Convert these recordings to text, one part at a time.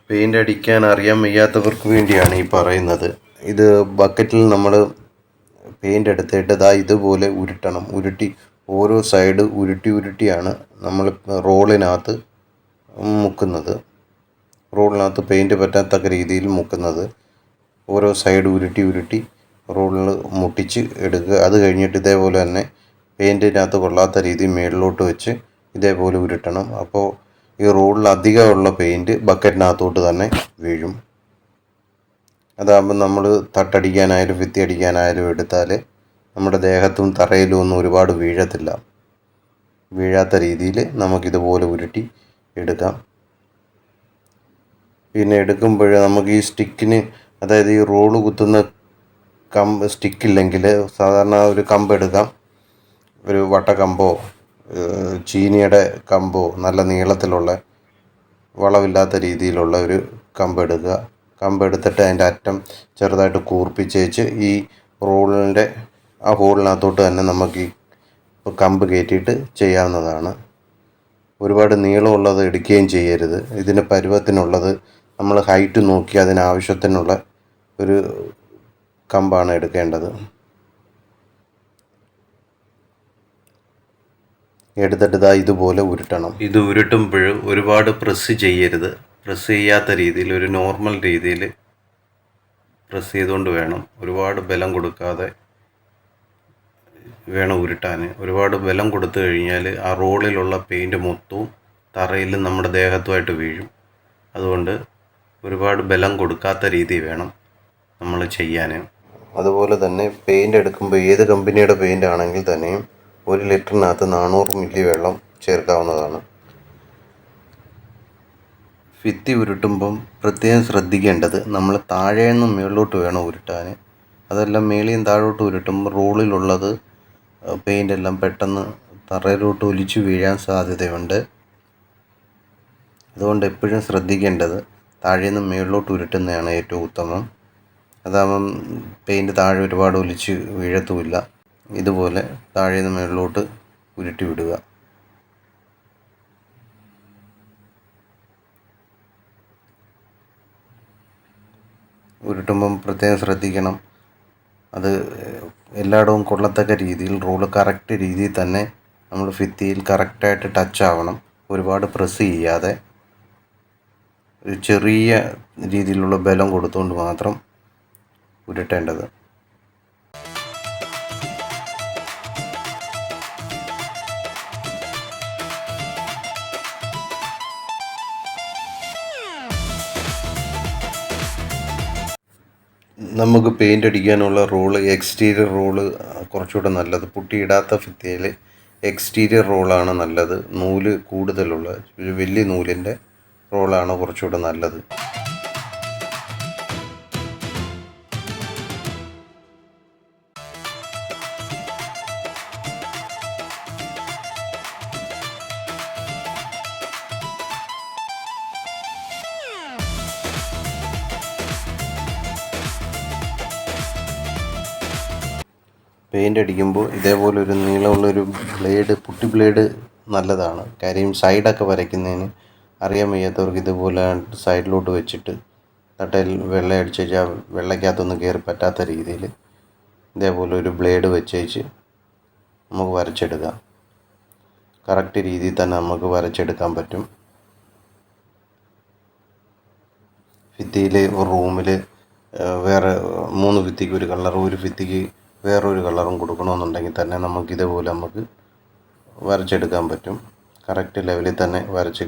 Paint അടിക്കാൻ അറിയാൻ വയ്യാത്തവർക്ക് വേണ്ടിയാണ് ഈ പറയുന്നത്. ഇത് ബക്കറ്റിൽ നമ്മൾ പെയിൻ്റ് എടുത്തിട്ട് ഇതുപോലെ ഉരുട്ടണം. ഓരോ സൈഡ് ഉരുട്ടിയാണ് നമ്മൾ റോളിനകത്ത് മുക്കുന്നത്. റോളിനകത്ത് പെയിൻറ്റ് പറ്റാത്തക്ക രീതിയിൽ മുക്കുന്നത്. ഓരോ സൈഡ് ഉരുട്ടി റോളിൽ മുട്ടിച്ച് എടുക്കുക. അത് കഴിഞ്ഞിട്ട് ഇതേപോലെ തന്നെ പെയിൻറ്റിനകത്ത് കൊള്ളാത്ത രീതിയിൽ മേളിലോട്ട് വെച്ച് ഇതേപോലെ ഉരുട്ടണം. അപ്പോൾ ഈ റോളിൽ അധികമുള്ള പെയിൻറ്റ് ബക്കറ്റിനകത്തോട്ട് തന്നെ വീഴും. അതാകുമ്പോൾ നമ്മൾ തട്ടടിക്കാനായാലും ഭിത്തി അടിക്കാനായാലും എടുത്താൽ നമ്മുടെ ദേഹത്തും തറയിലും ഒന്നും ഒരുപാട് വീഴാത്ത രീതിയിൽ നമുക്കിതുപോലെ ഉരുട്ടി എടുക്കാം. പിന്നെ എടുക്കുമ്പോൾ നമുക്ക് ഈ സ്റ്റിക്കിന്, അതായത് ഈ റോള് കുത്തുന്ന സ്റ്റിക്കില്ലെങ്കിൽ സാധാരണ ഒരു കമ്പ് എടുക്കാം. ഒരു വട്ടക്കമ്പോ ചീനിയുടെ കമ്പോ നല്ല നീളത്തിലുള്ള വളവില്ലാത്ത രീതിയിലുള്ള ഒരു കമ്പ് എടുക്കുക. കമ്പ് എടുത്തിട്ട് അതിൻ്റെ അറ്റം ചെറുതായിട്ട് കൂർപ്പിച്ചേച്ച് ഈ റോളിൻ്റെ ആ ഹോളിനകത്തോട്ട് തന്നെ നമുക്ക് ഈ കമ്പ് കയറ്റിയിട്ട് ചെയ്യാവുന്നതാണ്. ഒരുപാട് നീളമുള്ളത് എടുക്കുകയും ചെയ്യരുത്. ഇതിന് പരുവത്തിനുള്ളത് നമ്മൾ ഹൈറ്റ് നോക്കി അതിനാവശ്യത്തിനുള്ള ഒരു കമ്പാണ് എടുക്കേണ്ടത്. എടുത്തിട്ട് ഇതുപോലെ ഉരുട്ടണം. ഇത് ഉരുട്ടുമ്പോൾ ഒരുപാട് പ്രസ് ചെയ്യരുത്. പ്രസ് ചെയ്യാത്ത രീതിയിൽ ഒരു നോർമൽ രീതിയിൽ പ്രസ് ചെയ്തുകൊണ്ട് വേണം. ഒരുപാട് ബലം കൊടുക്കാതെ വേണം ഉരുട്ടാൻ. ഒരുപാട് ബലം കൊടുത്തു കഴിഞ്ഞാൽ ആ റോളിലുള്ള പെയിൻറ്റ് മൊത്തവും തറയിൽ നമ്മുടെ ദേഹത്തുമായിട്ട് വീഴും. അതുകൊണ്ട് ഒരുപാട് ബലം കൊടുക്കാത്ത രീതി വേണം നമ്മൾ ചെയ്യാൻ. അതുപോലെ തന്നെ പെയിൻ്റ് എടുക്കുമ്പോൾ ഏത് കമ്പനിയുടെ പെയിൻ്റ് ആണെങ്കിൽ തന്നെയും 1 ലിറ്ററിനകത്ത് 400 മില്ലി വെള്ളം ചേർക്കാവുന്നതാണ്. ഭിത്തി ഉരുട്ടുമ്പം പ്രത്യേകം ശ്രദ്ധിക്കേണ്ടത്, നമ്മൾ താഴെ നിന്നും മുകളിലോട്ട് വേണം ഉരുട്ടാൻ. അതെല്ലാം മേളിയും താഴോട്ട് ഉരുട്ടുമ്പോൾ റോളിലുള്ളത് പെയിൻ്റെല്ലാം പെട്ടെന്ന് തറയിലോട്ട് ഒലിച്ചു വീഴാൻ സാധ്യതയുണ്ട്. അതുകൊണ്ട് എപ്പോഴും ശ്രദ്ധിക്കേണ്ടത് താഴെ നിന്ന് മുകളിലോട്ട് ഉരുട്ടുന്നതാണ് ഏറ്റവും ഉത്തമം. അതാകുമ്പം പെയിൻറ്റ് താഴെ ഒരുപാട് ഒലിച്ച് വീഴത്തുമില്ല. ഇതുപോലെ താഴെ നിന്ന് മുകളിലോട്ട് ഉരുട്ടി വിടുക. ഉരുട്ടുമ്പം പ്രത്യേകം ശ്രദ്ധിക്കണം, അത് എല്ലായിടവും കൊള്ളത്തക്ക രീതിയിൽ റോള് കറക്റ്റ് രീതിയിൽ തന്നെ നമ്മൾ ഭിത്തിയിൽ കറക്റ്റായിട്ട് ടച്ച് ആവണം. ഒരുപാട് പ്രസ് ചെയ്യാതെ ഒരു ചെറിയ രീതിയിലുള്ള ബലം കൊടുത്തുകൊണ്ട് മാത്രം ഉരുട്ടേണ്ടത്. നമുക്ക് പെയിൻ്റ് അടിക്കാനുള്ള റോള്, എക്സ്റ്റീരിയർ റോള് കുറച്ചുകൂടെ നല്ലത്. പുട്ടിയിടാത്ത ഭിത്തിയിൽ എക്സ്റ്റീരിയർ റോളാണ് നല്ലത്. നൂല് കൂടുതലുള്ള ഒരു വലിയ നൂലിൻ്റെ റോളാണ് കുറച്ചുകൂടെ നല്ലത്. പെയിൻ്റ് അടിക്കുമ്പോൾ ഇതേപോലെ ഒരു നീളമുള്ളൊരു പുട്ടി ബ്ലേഡ് നല്ലതാണ്. കാര്യം സൈഡൊക്കെ വരയ്ക്കുന്നതിന് അറിയാൻ വയ്യാത്തവർക്ക് ഇതുപോലെ സൈഡിലോട്ട് വെച്ചിട്ട് തട്ടയിൽ വെള്ളം അടിച്ച് കഴിഞ്ഞാൽ വെള്ളയ്ക്കകത്തൊന്നും കയറി പറ്റാത്ത രീതിയിൽ ഇതേപോലെ ഒരു ബ്ലേഡ് വെച്ചേച്ച് നമുക്ക് വരച്ചെടുക്കാം. കറക്റ്റ് രീതിയിൽ തന്നെ നമുക്ക് വരച്ചെടുക്കാൻ പറ്റും. ഭിത്തിയിൽ റൂമിൽ വേറെ 3 ഭിത്തിക്ക് ഒരു കളറും ഒരു ഭിത്തിക്ക് വേറൊരു കളറും കൊടുക്കണമെന്നുണ്ടെങ്കിൽ തന്നെ നമുക്കിതേപോലെ വരച്ചെടുക്കാൻ പറ്റും. കറക്റ്റ് ലെവലിൽ തന്നെ വരച്ച്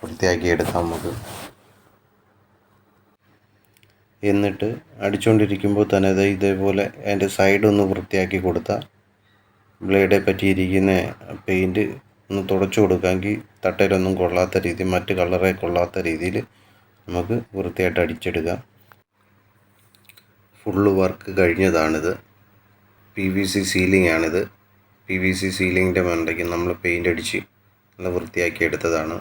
വൃത്തിയാക്കി എടുക്കാം നമുക്ക്. എന്നിട്ട് അടിച്ചുകൊണ്ടിരിക്കുമ്പോൾ തന്നെ ഇതേപോലെ അതിൻ്റെ സൈഡൊന്ന് വൃത്തിയാക്കി കൊടുത്താൽ ബ്ലേഡെ പറ്റിയിരിക്കുന്ന പെയിൻറ്റ് ഒന്ന് തുടച്ചു കൊടുക്കാമെങ്കിൽ തട്ടയിലൊന്നും കൊള്ളാത്ത രീതി, മറ്റ് കളറെ കൊള്ളാത്ത രീതിയിൽ നമുക്ക് വൃത്തിയായിട്ട് അടിച്ചെടുക്കാം. ഫുള്ള് വർക്ക് കഴിഞ്ഞതാണിത്. PVC സീലിംഗ് ആണിത്. PVC സീലിങ്ങിൻ്റെ മണ്ടയ്ക്ക് നമ്മൾ പെയിൻ്റ് അടിച്ച് നല്ല വൃത്തിയാക്കി എടുത്തതാണ്.